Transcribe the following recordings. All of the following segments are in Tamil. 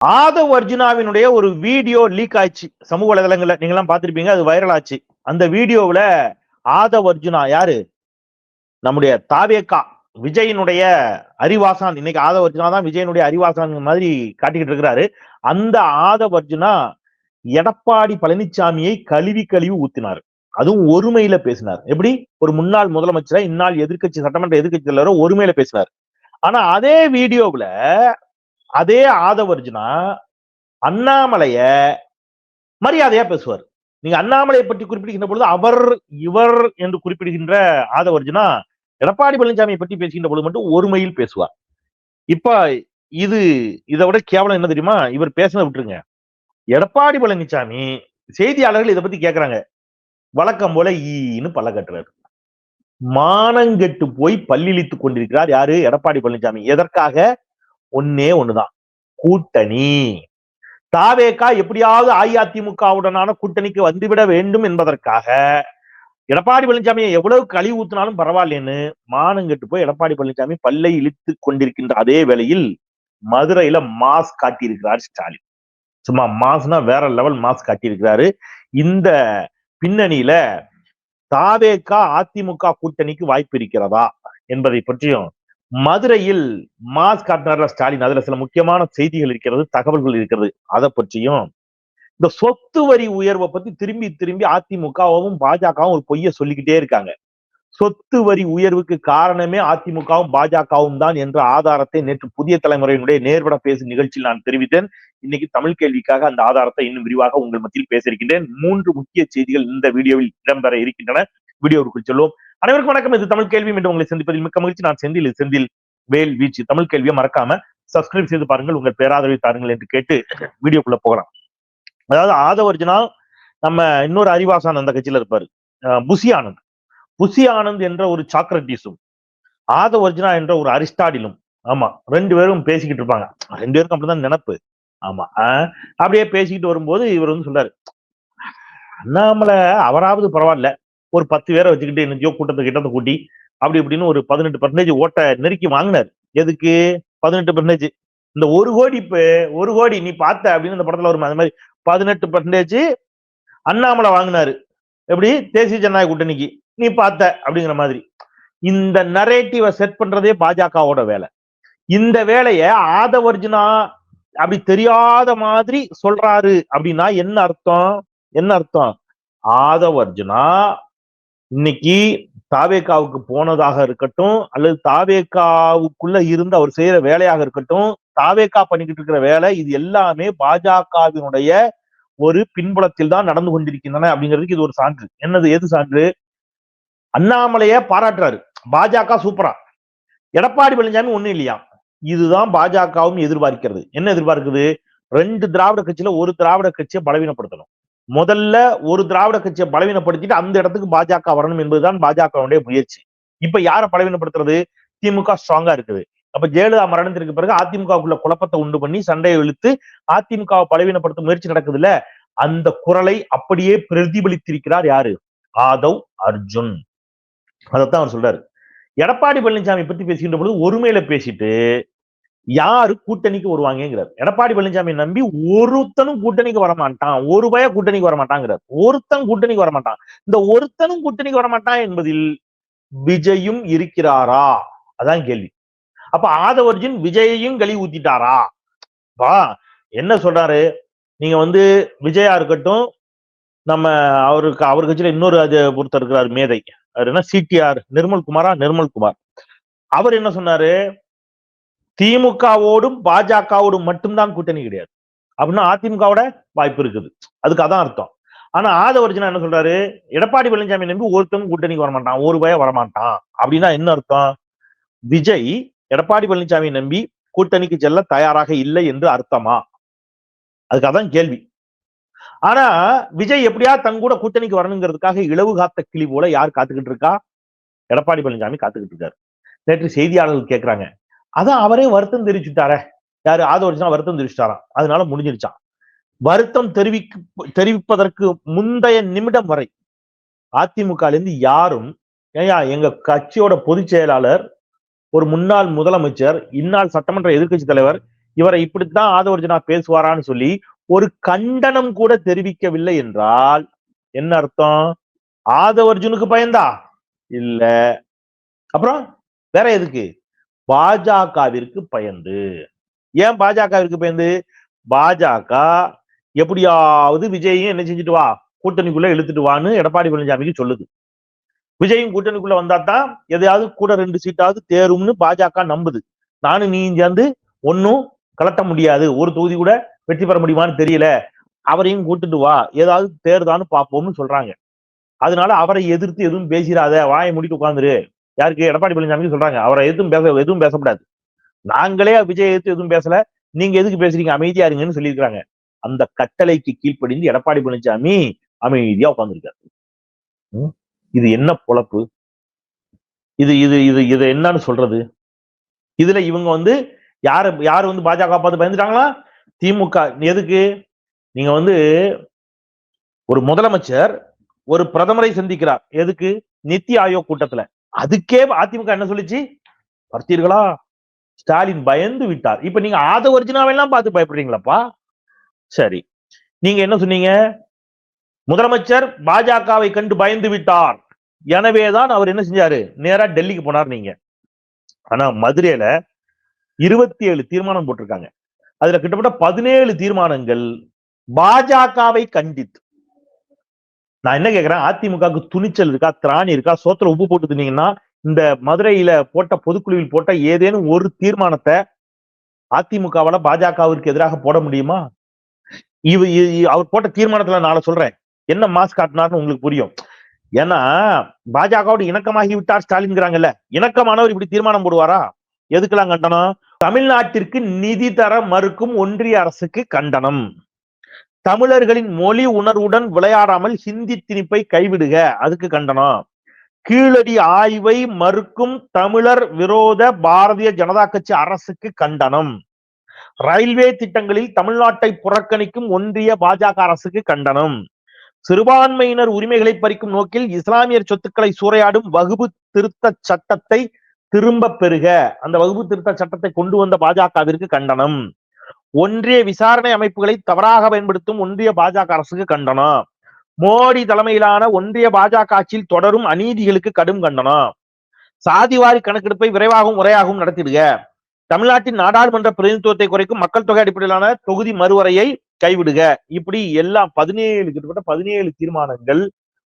ஆதவ் அர்ஜுனாவினுடைய ஒரு வீடியோ லீக் ஆச்சு சமூக வலைதளங்கள்ல, நீங்க எல்லாம் பார்த்திருப்பீங்க. அது வைரல் ஆச்சு. அந்த வீடியோவுல ஆதவ் அர்ஜுனா யாரு? நம்முடைய தாவேகா விஜயினுடைய அறிவாசான். இன்னைக்கு ஆதவ் அர்ஜுனா தான் விஜயனுடைய அறிவாசான் மாதிரி காட்டிக்கிட்டு இருக்கிறாரு. அந்த ஆதவ் அர்ஜுனா எடப்பாடி பழனிசாமியை கழுவி கழுவி ஊத்தினார். அதுவும் ஒருமையில பேசினார். எப்படி? ஒரு முன்னாள் முதலமைச்சரை இந்நாள் எதிர்க்கட்சி சட்டமன்ற எதிர்க்கட்சி தலைவர் ஒருமையில பேசினார். ஆனா அதே வீடியோவுல அதே ஆதவ் அர்ஜுனா அண்ணாமலைய மரியாதையா பேசுவார். நீங்க அண்ணாமலையை பற்றி குறிப்பிடுகின்ற பொழுது அவர் இவர் என்று குறிப்பிடுகின்ற ஆதவ் அர்ஜுனா எடப்பாடி பழனிசாமியை பற்றி பேசுகின்ற பொழுது மட்டும் ஒருமையில் பேசுவார். இப்ப இது இதை விட கேவலம் என்ன தெரியுமா? இவர் பேசுனதை விட்டுருங்க. எடப்பாடி பழனிசாமி செய்தியாளர்கள் இதை பத்தி கேட்கிறாங்க. வழக்கம் போல ஈன்னு பல்ல கட்டுறாரு. மானங்கெட்டு போய் பல்லிழித்துக் கொண்டிருக்கிறார் யாரு? எடப்பாடி பழனிசாமி. எதற்காக? ஒன்னே ஒண்ணுதான், கூட்டணி. தாவேகா எப்படியாவது அஇஅதிமுகவுடனான கூட்டணிக்கு வந்துவிட வேண்டும் என்பதற்காக எடப்பாடி பழனிசாமியை எவ்வளவு கழி ஊத்தினாலும் பரவாயில்லைன்னு மானங்கெட்டு போய் எடப்பாடி பழனிசாமி பல்லை இழுத்துக் கொண்டிருக்கின்ற அதே வேளையில் மதுரையில மாஸ் காட்டியிருக்கிறார் ஸ்டாலின். சும்மா மாஸ்னா வேற லெவல் மாஸ் காட்டியிருக்கிறாரு. இந்த பின்னணியில தாவேகா அதிமுக கூட்டணிக்கு வாய்ப்பு இருக்கிறதா என்பதை பற்றியும் மதுரையில் மாஸ் காட்டினார்ல ஸ்டாலின், அதுல சில முக்கியமான செய்திகள் இருக்கிறது, தகவல்கள் இருக்கிறது. அதை பற்றியும் இந்த சொத்து வரி உயர்வை பத்தி திரும்பி திரும்பி அதிமுகவும் பாஜகவும் ஒரு பொய்ய சொல்லிக்கிட்டே இருக்காங்க. சொத்து வரி உயர்வுக்கு காரணமே அதிமுகவும் பாஜகவும் தான் என்ற ஆதாரத்தை நேற்று புதிய தலைமுறையினுடைய நேர்பட பேசும் நிகழ்ச்சியில் நான் தெரிவித்தேன். இன்னைக்கு தமிழ் கேள்விக்காக அந்த ஆதாரத்தை இன்னும் விரிவாக உங்கள் மத்தியில் பேசியிருக்கின்றேன். 3 முக்கிய செய்திகள் இந்த வீடியோவில் இடம்பெற இருக்கின்றன. வீடியோவுக்குள் செல்வோம். அனைவருக்கும் வணக்கம். இது தமிழ் கேள்வி. மீண்டும் உங்களை சந்திப்பதில் மிக்க மகிழ்ச்சி. நான் செந்தில் வேல் வீச்சு. தமிழ் கேள்வியை மறக்காம சப்ஸ்கிரைப் செய்து பாருங்கள், உங்கள் பேராதரவை தாருங்கள் என்று கேட்டு வீடியோக்குள்ள போகலாம். அதாவது ஆதவ் அர்ஜுனா நம்ம இன்னொரு அறிவாசான் அந்த கட்சியில இருப்பாரு, புசி ஆனந்த் என்ற ஒரு சாக்ரட்டிஸும் ஆதவ் அர்ஜுனா என்ற ஒரு அரிஸ்டாடிலும். ஆமா, 2 பேரும் பேசிக்கிட்டு இருப்பாங்க. 2 பேருக்கும் அப்படிதான் நினைப்பு. ஆமா, அப்படியே பேசிக்கிட்டு வரும்போது இவர் வந்து சொல்றாரு, அண்ணாமலை அவராவது பரவாயில்ல, ஒரு 10 பேரை வச்சுக்கிட்டு என்னத்தையோ கிட்டத்தை கூட்டி அப்படி இப்படின்னு ஒரு 18% ஓட்ட நெருக்கி வாங்கினார். எதுக்கு? 18%. இந்த 1 கோடி நீ பார்த்த அப்படின்னு இந்த படத்துல வரும், அது மாதிரி 18% அண்ணாமலை வாங்கினாரு. எப்படி? தேசிய ஜனநாயக கூட்டணிக்கு நீ பார்த்த அப்படிங்கிற மாதிரி. இந்த நரேட்டிவை செட் பண்றதே பாஜகவோட வேலை. இந்த வேலைய ஆதவ் அர்ஜுனா அப்படி தெரியாத மாதிரி சொல்றாரு அப்படின்னா என்ன அர்த்தம்? என்ன அர்த்தம்? ஆதவ் அர்ஜுனா இன்னைக்கு தாவேகாவுக்கு போனதாக இருக்கட்டும், அல்லது தாவேகாவுக்குள்ள இருந்து அவர் செய்யற வேலையாக இருக்கட்டும், தாவேகா பண்ணிக்கிட்டு இருக்கிற வேலை, இது எல்லாமே பாஜகவினுடைய ஒரு பின்புலத்தில் தான் நடந்து கொண்டிருக்கின்றன அப்படிங்கிறதுக்கு இது ஒரு சான்று. என்னது? எது சான்று? அண்ணாமலைய பாராட்டுறாரு, பாஜக சூப்பரா, எடப்பாடி பழனிசாமி ஒண்ணும் இல்லையா. இதுதான் பாஜகவும் எதிர்பார்க்கிறது. என்ன எதிர்பார்க்குது? 2 திராவிட கட்சியில ஒரு திராவிட கட்சியை பலவீனப்படுத்தணும். முதல்ல ஒரு திராவிட கட்சியை பலவீனப்படுத்திட்டு அந்த இடத்துக்கு பாஜக வரணும் என்பதுதான் பாஜகவுடைய முயற்சி. இப்ப யாரை பலவீனப்படுத்துறது? திமுக ஸ்ட்ராங்கா இருக்குது. அப்ப ஜெயலலிதா மரணத்திற்கு பிறகு அதிமுகவுக்குள்ள குழப்பத்தை உண்டு பண்ணி சண்டையை இழுத்து அதிமுகவை பலவீனப்படுத்த முயற்சி நடக்குதுல்ல, அந்த குரலை அப்படியே பிரதிபலித்திருக்கிறார் யாரு? ஆதவ் அர்ஜுன். அதைத்தான் அவர் சொல்றாரு. எடப்பாடி பழனிசாமி பத்தி பேசுகின்ற பொழுது ஒருமையில பேசிட்டு யாரு கூட்டணிக்கு வருவாங்கிறார். எடப்பாடி பழனிசாமி நம்பி ஒருத்தனும் கூட்டணிக்கு வரமாட்டான், ஒரு பய கூட்டணிக்கு வரமாட்டாங்கிறார். ஒருத்தன் கூட்டணிக்கு வரமாட்டான். இந்த ஒருத்தனும் கூட்டணிக்கு வரமாட்டான் என்பதில் விஜயும் இருக்கிறாரா? அதான் கேள்வி. அப்ப ஆதவ் அர்ஜுன் விஜயையும் கழி ஊத்திட்டாரா? என்ன சொல்றாரு? நீங்க வந்து விஜயா இருக்கட்டும், நம்ம அவர் கட்சியில இன்னொரு ஒருத்தர் இருக்கிறார் மேதை, அவர் என்ன சிடிஆர் நிர்மல் குமார். அவர் என்ன சொன்னாரு? திமுகவோடும் பாஜகவோடும் மட்டும்தான் கூட்டணி கிடையாது அப்படின்னா அதிமுகவோட வாய்ப்பு இருக்குது. அதுக்கு அதான் அர்த்தம். ஆனா ஆதவ் அர்ஜுனா என்ன சொல்றாரு? எடப்பாடி பழனிசாமி நம்பி ஒருத்தனும் கூட்டணிக்கு வரமாட்டான், ஒரு பய வரமாட்டான் அப்படின்னா என்ன அர்த்தம்? விஜய் எடப்பாடி பழனிசாமி நம்பி கூட்டணிக்கு செல்ல தயாராக இல்லை என்று அர்த்தமா? அதுக்கு அதான் கேள்வி. ஆனா விஜய் எப்படியா தங்கூட கூட்டணிக்கு வரணுங்கிறதுக்காக இளவு காத்த கிளி போல யார் காத்துக்கிட்டு இருக்கா? எடப்பாடி பழனிசாமி காத்துக்கிட்டு இருக்காரு. நேற்று செய்தியாளர்கள் கேட்கிறாங்க, அதான் அவரே வருத்தம் தெரிவிச்சுட்டார, யாரு? ஆதவ் அர்ஜுனா வருத்தம் தெரிவிச்சுட்டாராம், அதனால முடிஞ்சிருச்சான். வருத்தம் தெரிவிப்பதற்கு முந்தைய நிமிடம் வரை அதிமுக இருந்து யாரும், ஏயா எங்க கட்சியோட பொதுச் செயலாளர், ஒரு முன்னாள் முதலமைச்சர், இந்நாள் சட்டமன்ற எதிர்க்கட்சி தலைவர், இவரை இப்படித்தான் ஆதவர்ஜுனா பேசுவாரான்னு சொல்லி ஒரு கண்டனம் கூட தெரிவிக்கவில்லை என்றால் என்ன அர்த்தம்? ஆதவர்ஜுனுக்கு பயந்தா இல்ல, அப்புறம் வேற எதுக்கு? பாஜகவிற்கு பயந்து. ஏன் பாஜகவிற்கு பயந்து? பாஜக எப்படியாவது விஜயையும் என்ன செஞ்சுட்டு வா, கூட்டணிக்குள்ள இழுத்துட்டு வான்னு எடப்பாடி பழனிசாமிக்கு சொல்லுது. விஜயும் கூட்டணிக்குள்ள வந்தாதான் எதையாவது கூட 2 சீட்டாவது தேரும்னு பாஜக நம்புது. நானும் நீ சேர்ந்து ஒன்னும் கலட்ட முடியாது, ஒரு தொகுதி கூட வெற்றி பெற முடியுமான்னு தெரியல, அவரையும் கூட்டுட்டு வா, ஏதாவது தேர்தான்னு பார்ப்போம்னு சொல்றாங்க. அதனால அவரை எதிர்த்து எதுவும் பேசிடாத, வாயை முடிட்டு உட்கார்ந்துரு. யாருக்கு? எடப்பாடி பழனிசாமிக்கு சொல்றாங்க. அவரை எதுவும் பேசக்கூடாது. நாங்களே விஜய் எதிர்த்து எதுவும் பேசல, நீங்க எதுக்கு பேசுறீங்க, அமைதியா இருங்கன்னு சொல்லியிருக்காங்க. அந்த கட்டளைக்கு கீழ்ப்படிந்து எடப்பாடி பழனிசாமி அமைதியா உட்கார்ந்துருக்காரு. இது என்ன பொழப்பு? இது இது இது இது என்னன்னு சொல்றது? இதுல இவங்க யாரு பாஜக பார்த்து பயந்துட்டாங்களா? திமுக. எதுக்கு? நீங்க ஒரு முதலமைச்சர் ஒரு பிரதமரை சந்திக்கிறார். எதுக்கு? நித்தி ஆயோக் கூட்டத்துல. அதுக்கே அதிமுக என்ன சொல்லிச்சு? பார்த்தீர்களா, ஸ்டாலின் பயந்து விட்டார். இப்ப நீங்க ஆதவர்ஜுனாவெல்லாம் பார்த்து பயப்படுறீங்களாப்பா? சரி, நீங்க என்ன சொன்னீங்க? முதலமைச்சர் பாஜகவை கண்டு பயந்து விட்டார், எனவேதான் அவர் என்ன செஞ்சாரு, நேரா டெல்லிக்கு போனார். நீங்க ஆனா மதுரையில 27 தீர்மானம் போட்டிருக்காங்க. அதுல கிட்டத்தட்ட 17 தீர்மானங்கள் பாஜகவை கண்டித்து. நான் என்ன கேட்கிறேன், அதிமுகவுக்கு துணிச்சல் இருக்கா, திராணி இருக்கா? சோத்துல உப்பு போட்டு தின்னீங்கன்னா இந்த மதுரையில போட்ட பொதுக்குழுவில் போட்ட ஏதேனும் ஒரு தீர்மானத்தை அதிமுகவால பாஜகவிற்கு எதிராக போட முடியுமா? அவர் போட்ட தீர்மானத்துல நான் சொல்றேன், என்ன மாஸ் காட்டினார்னு உங்களுக்கு புரியும். ஏன்னா பாஜகவோட இணக்கமாகி விட்டார் ஸ்டாலின்ங்கிறாங்கல்ல, இணக்கமானவர் இப்படி தீர்மானம் போடுவாரா? எதுக்கெல்லாம் கண்டனம்? தமிழ்நாட்டிற்கு நிதி தர மறுக்கும் ஒன்றிய அரசுக்கு கண்டனம். தமிழர்களின் மொழி உணர்வுடன் விளையாடாமல் ஹிந்தி திணிப்பை கைவிடுக, அதுக்கு கண்டனம். கீழடி ஆய்வை மறுக்கும் தமிழர் விரோத பாரதிய ஜனதா கட்சி அரசுக்கு கண்டனம். ரயில்வே திட்டங்களில் தமிழ்நாட்டை புறக்கணிக்கும் ஒன்றிய பாஜக அரசுக்கு கண்டனம். சிறுபான்மையினர் உரிமைகளை பறிக்கும் நோக்கில் இஸ்லாமியர் சொத்துக்களை சூறையாடும் வகுப்பு திருத்த சட்டத்தை திரும்ப பெறுக, அந்த வகுப்பு திருத்த சட்டத்தை கொண்டு வந்த பாஜகவிற்கு கண்டனம். ஒன்றிய விசாரணை அமைப்புகளை தவறாக பயன்படுத்தும் ஒன்றிய பாஜக அரசுக்கு கண்டனம். மோடி தலைமையிலான ஒன்றிய பாஜக ஆட்சியில் தொடரும் அநீதிகளுக்கு கடும் கண்டனம். சாதிவாரி கணக்கெடுப்பை விரைவாகவும் முறையாகவும் நடத்திடுக. தமிழ்நாட்டின் நாடாளுமன்ற பிரதிநிதித்துவத்தை குறைக்கும் மக்கள் தொகை அடிப்படையிலான தொகுதி மறுவரையை கைவிடுக. இப்படி எல்லாம் 17 தீர்மானங்கள்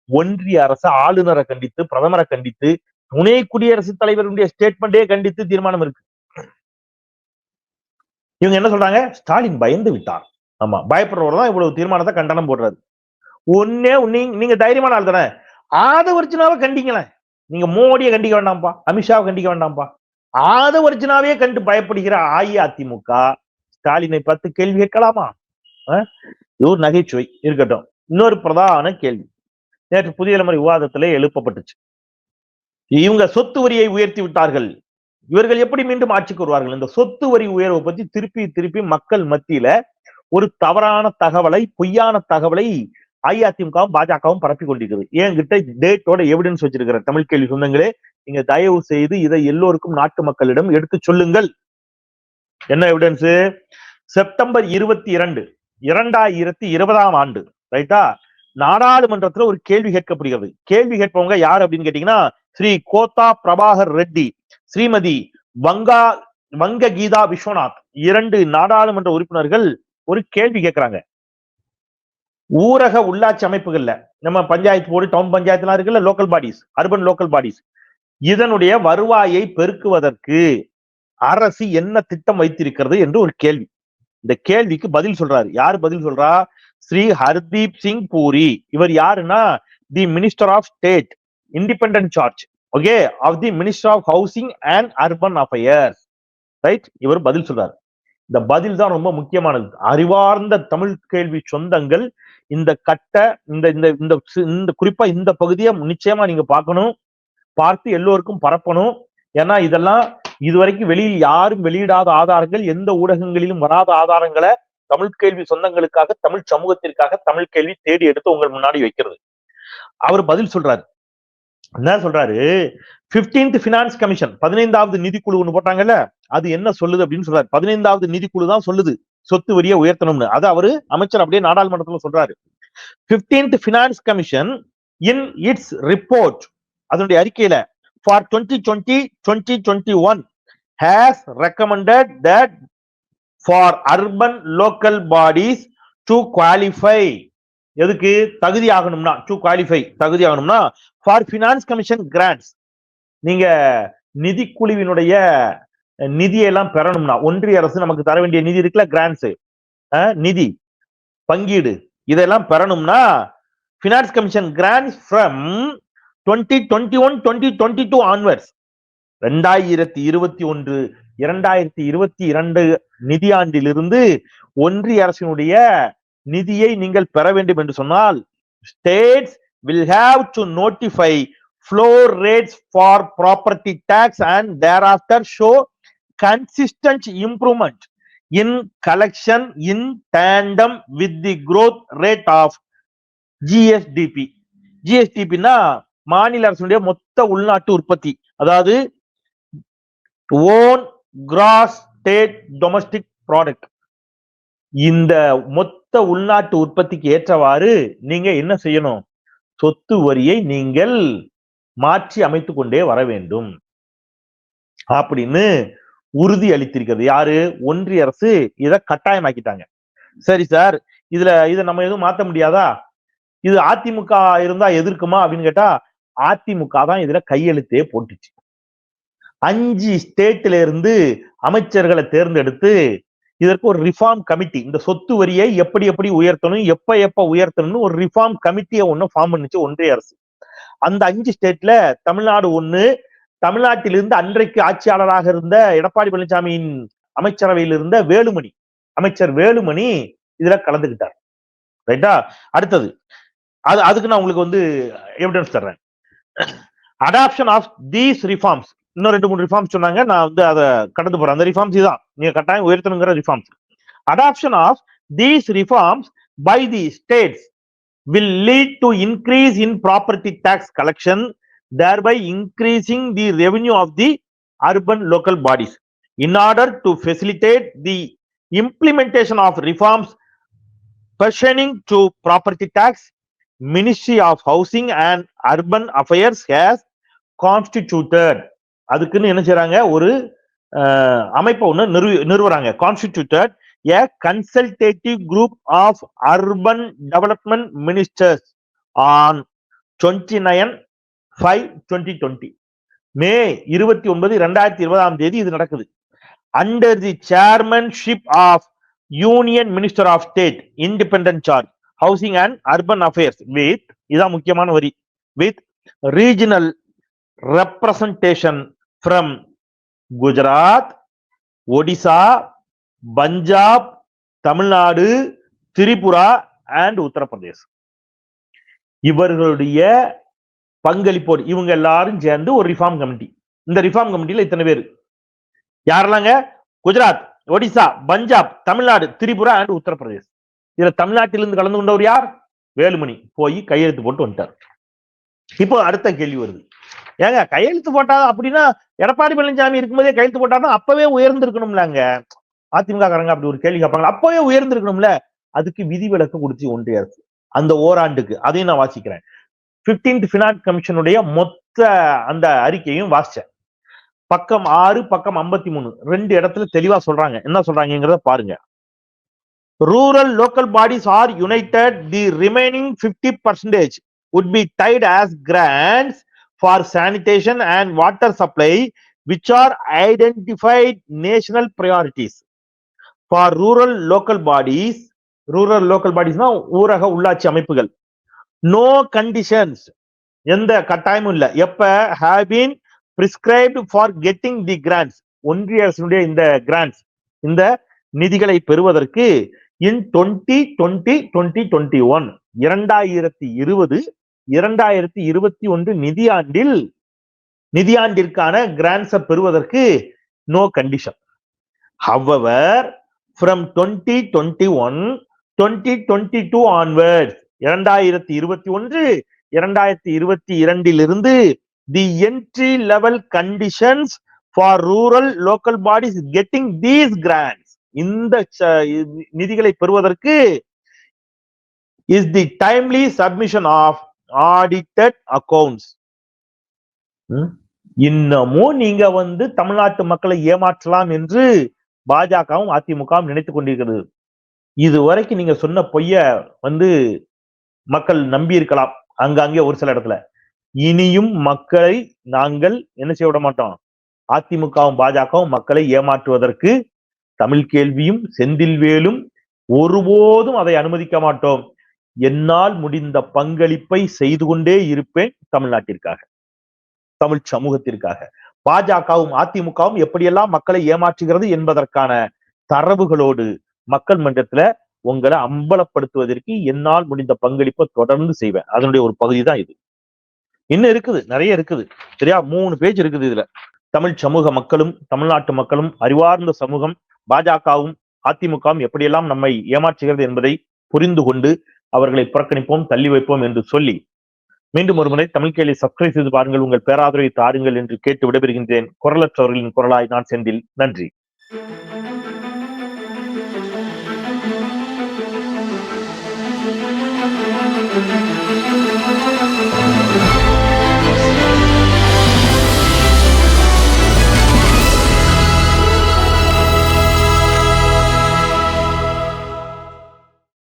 ஒன்றிய அரசு ஆளுநரை கண்டித்து, பிரதமரை கண்டித்து, துணை குடியரசுத் தலைவருடைய ஸ்டேட்மெண்டே கண்டித்து தீர்மானம் இருக்கு. இவங்க என்ன சொல்றாங்க? ஸ்டாலின் பயந்து விட்டார். ஆமா, பயப்படுறவர் தான் இவ்வளவு தீர்மானத்தை கண்டனம் போடுறாரு. நீங்க தைரியமான ஆள் தானே, ஆதவர்ஜுனாவை கண்டிங்களேன். நீங்க மோடியை கண்டிக்க வேண்டாம்ப்பா, அமித்ஷாவை கண்டிக்க வேண்டாம்ப்பா. ஆதவர்ஜுனாவே கண்டு பயப்படுகிற அஇஅதிமுக ஸ்டாலினை பார்த்து கேள்வி கேட்கலாமா? இது ஒரு நகைச்சுவை இருக்கட்டும். இன்னொரு பிரதான கேள்வி நேற்று புதிய தலைமுறை விவாதத்திலே எழுப்பப்பட்டுச்சு. இவங்க சொத்து வரியை உயர்த்தி விட்டார்கள், இவர்கள் எப்படி மீண்டும் ஆட்சிக்கு வருவார்கள்? இந்த சொத்து வரி உயர்வை பத்தி திருப்பி திருப்பி மக்கள் மத்தியில ஒரு தவறான தகவலை, பொய்யான தகவலை அஇஅதிமுகவும் பாஜகவும் பரப்பி கொண்டிருக்கிறது. என்கிட்ட டேட்டோட எவிடன்ஸ் வச்சிருக்கிற தமிழ் கேள்வி சொந்தங்களே, நீங்க தயவு செய்து இதை எல்லோருக்கும் நாட்டு மக்களிடம் எடுத்து சொல்லுங்கள். என்ன எவிடன்ஸ்? செப்டம்பர் 22, 2020 ரைட்டா, நாடாளுமன்றத்துல ஒரு கேள்வி கேட்கப்படுகிறது. கேள்வி கேட்பவங்க யார் அப்படின்னு கேட்டீங்கன்னா, ஸ்ரீ கோத்தா பிரபாகர் ரெட்டி, ஸ்ரீமதி வங்க கீதா விஸ்வநாத், 2 நாடாளுமன்ற உறுப்பினர்கள் ஒரு கேள்வி கேட்கிறாங்க. ஊரக உள்ளாட்சி அமைப்புகள்ல நம்ம பஞ்சாயத்து போர்டு, டவுன் பஞ்சாயத்து எல்லாம் இருக்குல்ல, local bodies, urban local bodies, இதனுடைய வருவாயை பெருக்குவதற்கு அரசு என்ன திட்டம் வைத்திருக்கிறது என்று ஒரு கேள்வி. இந்த கேள்விக்கு பதில் சொல்றாரு. யார் பதில் சொல்றா? ஸ்ரீ ஹர்தீப் சிங் பூரி. இவர் யாருன்னா, the minister of state, independent charge, okay, of the minister of housing and urban affairs, right. இவர் பதில் சொல்றாரு. இந்த பதில் தான் ரொம்ப முக்கியமானது. அறிவார்ந்த தமிழ் கேள்வி சொந்தங்கள் இந்த இந்த குறிப்பா இந்த பகுதியை நிச்சயமா நீங்க பார்க்கணும், பார்த்து எல்லோருக்கும் பரப்பணும். ஏன்னா இதெல்லாம் இதுவரைக்கும் வெளியில் யாரும் வெளியிடாத ஆதாரங்கள், எந்த ஊடகங்களிலும் வராத ஆதாரங்களை தமிழ் கேள்வி சொந்தங்களுக்காக, தமிழ் சமூகத்திற்காக தமிழ் கேள்வி தேடி எடுத்து உங்கள் முன்னாடி வைக்கிறது. அவர் பதில் சொல்றாரு. என்ன சொல்றாரு, 15th ஃபினான்ஸ் கமிஷன் 15வது நிதிக்குழு ஒண்ணு போட்டாங்கல்ல, அது என்ன சொல்லுது அப்படின்னு சொல்றாரு. 15வது நிதிக்குழு தான் சொல்லுது சொத்து வரியை உயர்த்தணும்னு. அது அவரு அமைச்சர் அப்படியே நாடாளுமன்றத்துல சொல்றாரு. 15th ஃபினான்ஸ் கமிஷன் இன் இட்ஸ் ரிப்போர்ட், அதனுடைய அறிக்கையில for 2020-2021 has recommended that for urban local bodies to qualify, எதுக்கு தகுதி ஆகணும்னா, டு குவாலிஃபை தகுதி ஆகணும்னா, ஃபார் ஃபினான்ஸ் கமிஷன் கிராண்ட்ஸ், நீங்க நிதிக்குழுவினுடைய நிதியெல்லாம் பெறணும்னா, ஒன்றிய அரசு நமக்கு தர வேண்டிய நிதி இருக்குல்ல, கிராண்ட்ஸ், நிதி பங்கீடு, இதெல்லாம் பெறணும்னா finance commission grants from 2021-2022 onwards, 2021 2022 நிதியாண்டிலிருந்து ஒன்றிய அரசினுடைய நிதியை நீங்கள் பெற வேண்டும் என்று சொன்னால், states will have to notify floor rates for property tax and thereafter show consistent improvement in collection in tandem with the growth rate of GSDP. GSDP னா மாநில அரசுடைய மொத்த உள்நாட்டு உற்பத்தி, அதாவது own cross state domestic product. இந்த மொத்த உள்நாட்டு உற்பத்திக்கு ஏற்றவாறு நீங்க என்ன செய்யணும், சொத்து வரியை நீங்கள் மாற்றி அமைத்துக் கொண்டே வர வேண்டும் அப்படின்னு உறுதி அளித்திருக்கிறது. யாரு? ஒன்றிய அரசு இதை கட்டாயமாக்கிட்டாங்க. சரி சார், இதை நம்ம எதுவும் மாத்த முடியாதா? இது அதிமுக இருந்தா எதிர்க்குமா அப்படின்னு கேட்டா, அதிமுக தான் இதுல கையெழுத்தே போட்டுச்சு. 5 ஸ்டேட்ல இருந்து அமைச்சர்களை தேர்ந்தெடுத்து இதற்கு ஒரு ரிஃபார்ம் கமிட்டி, இந்த சொத்து வரியை எப்படி எப்படி உயர்த்தணும், எப்ப உயர்த்தணும்னு ஒரு ரிஃபார்ம் கமிட்டியை ஒண்ணு ஃபார்ம் பண்ணிச்சு ஒன்றிய அரசு. அந்த 5 ஸ்டேட்ல தமிழ்நாடு ஒண்ணு. தமிழ்நாட்டிலிருந்து அன்றைக்கு ஆட்சியாளராக இருந்த எடப்பாடி பழனிசாமியின் அமைச்சரவையில் இருந்த வேலுமணி, அமைச்சர் வேலுமணி இதுல கலந்துகிட்டார். ரைட்டா? அடுத்தது அதுக்கு நான் உங்களுக்கு வந்து எவிடன்ஸ் தர்றேன். அடாப்ஷன் ஆஃப் தீஸ் ரிஃபார்ம்ஸ், இன்னும் 2-3 ரிஃபார்ம்ஸ் சொன்னாங்க, நான் வந்து அதை கடந்து போறேன். அந்த ரிஃபார்ம்ஸ் தான் நீங்க கட்டாயம் உயர்த்தணுங்கிற reforms. Adoption of these reforms by the states will lead to increase in property tax collection, thereby increasing the revenue of the urban local bodies. In order to facilitate the implementation of reforms pertaining to property tax, Ministry of Housing and Urban Affairs has constituted, அதுக்குன்னு என்ன செய்றாங்க, ஒரு அமைப்பை ஒண்ணு நிறுவுறாங்க. Constituted a consultative group of urban development ministers on 29/5/2020, மே 29, 2020 இது நடக்குது. Under the chairmanship of Union Minister of State, Independent Charge, Housing and Urban Affairs, with, இதான் முக்கியமான வரி, with regional representation from Gujarat, Odisha, Punjab, Tamil Nadu, Tripura and Uttar Pradesh. இவர்களுடைய பங்களிப்போடு இவங்க எல்லாரும் சேர்ந்து ஒரு ரிஃபார்ம் கமிட்டி. இந்த ரிஃபார்ம் கமிட்டியில இத்தனை பேர் யாரெல்லாங்க? குஜராத், ஒடிசா, பஞ்சாப், தமிழ்நாடு, திரிபுரா அண்ட் உத்தரப்பிரதேஷ். இதுல தமிழ்நாட்டிலிருந்து கலந்து கொண்டவர் யார்? வேலுமணி போய் கையெழுத்து போட்டு வந்துட்டார். இப்போ அடுத்த கேள்வி வருது, ஏங்க கையெழுத்து போட்டா அப்படின்னா எடப்பாடி பழனிசாமி இருக்கும்போதே கையெழுத்து போட்டாருன்னா அப்பவே உயர்ந்திருக்கணும்லாங்க. அதிமுக காரங்க அப்படி ஒரு கேள்வி கேட்பாங்க. அப்பவே உயர்ந்திருக்கணும்ல. அதுக்கு விதிவிலக்கு கொடுத்து ஒன்றிய அரசு அந்த ஓராண்டுக்கு. அதையும் நான் வாசிக்கிறேன். 15th ஃபினான்ஸ் கமிஷனுடைய மொத்த அந்த அறிக்கையும் வாசிச்சேன். பக்கம் 6, பக்கம் 53, 2 இடத்துல தெளிவா சொல்றாங்க. என்ன சொல்றாங்கிறத பாருங்க. Rural local bodies are united. The remaining 50% would be tied as grants for sanitation and water supply, which are identified national priorities. For rural local bodies னா ஊரக உள்ளாட்சி அமைப்புகள், no conditions, எந்த கட்டாயமும் இல்ல, எப்ப have been prescribed for getting the grants, ஒன்றிய அரசினுடைய இந்த கிராண்ட்ஸ், இந்த நிதிகளை பெறுவதற்கு in 2020-2021 2020-2021 நிதியாண்டிற்கான கிராண்ட்ஸை பெறுவதற்கு no condition. However, from 2021-2022 onwards, 2021-2022 the entry level conditions for rural local bodies getting these grants. இந்த நிதிகளை பெறுவதற்கு is the timely submission of audited accounts. இன்னமும் நீங்க தமிழ்நாட்டு மக்களை ஏமாற்றலாம் என்று பாஜகவும் அதிமுகவும் நினைத்துக் கொண்டிருக்கிறது. இதுவரைக்கும் நீங்க சொன்ன பொய்ய மக்கள் நம்பி இருக்கலாம் அங்கங்கே ஒரு சில இடத்துல. இனியும் மக்களை நாங்கள் என்ன செய்ய விட மாட்டோம். அதிமுகவும் பாஜகவும் மக்களை ஏமாற்றுவதற்கு தமிழ் கேள்வியும் செந்தில்வேலும் ஒருபோதும் அதை அனுமதிக்க மாட்டோம். என்னால் முடிந்த பங்களிப்பை செய்து கொண்டே இருப்பேன் தமிழ்நாட்டிற்காக, தமிழ் சமூகத்திற்காக. பாஜகவும் அதிமுகவும் எப்படியெல்லாம் மக்களை ஏமாற்றுகிறது என்பதற்கான தரவுகளோடு மக்கள் மன்றத்துல உங்களை அம்பலப்படுத்துவதற்கு என்னால் முடிந்த பங்களிப்பை தொடர்ந்து செய்வேன். அதனுடைய ஒரு பகுதி தான் இது. இன்னும் இருக்குது, நிறைய இருக்குது, சரியா? 3 பேஜ் இருக்குது இதுல. தமிழ் சமூக மக்களும் தமிழ்நாட்டு மக்களும் அறிவார்ந்த சமூகம் பாஜகவும் அதிமுகவும் எப்படியெல்லாம் நம்மை ஏமாற்றுகிறது என்பதை புரிந்து கொண்டு அவர்களை புறக்கணிப்போம், தள்ளி வைப்போம் என்று சொல்லி மீண்டும் ஒரு முறை தமிழ் கேள்வி சப்ஸ்கிரைப் செய்து பாருங்கள், உங்கள் பேராதரவை தாருங்கள் என்று கேட்டு விடைபெறுகின்றேன். குரலற்றவர்களின் குரலாய் நான் செந்தில். நன்றி. Thank you.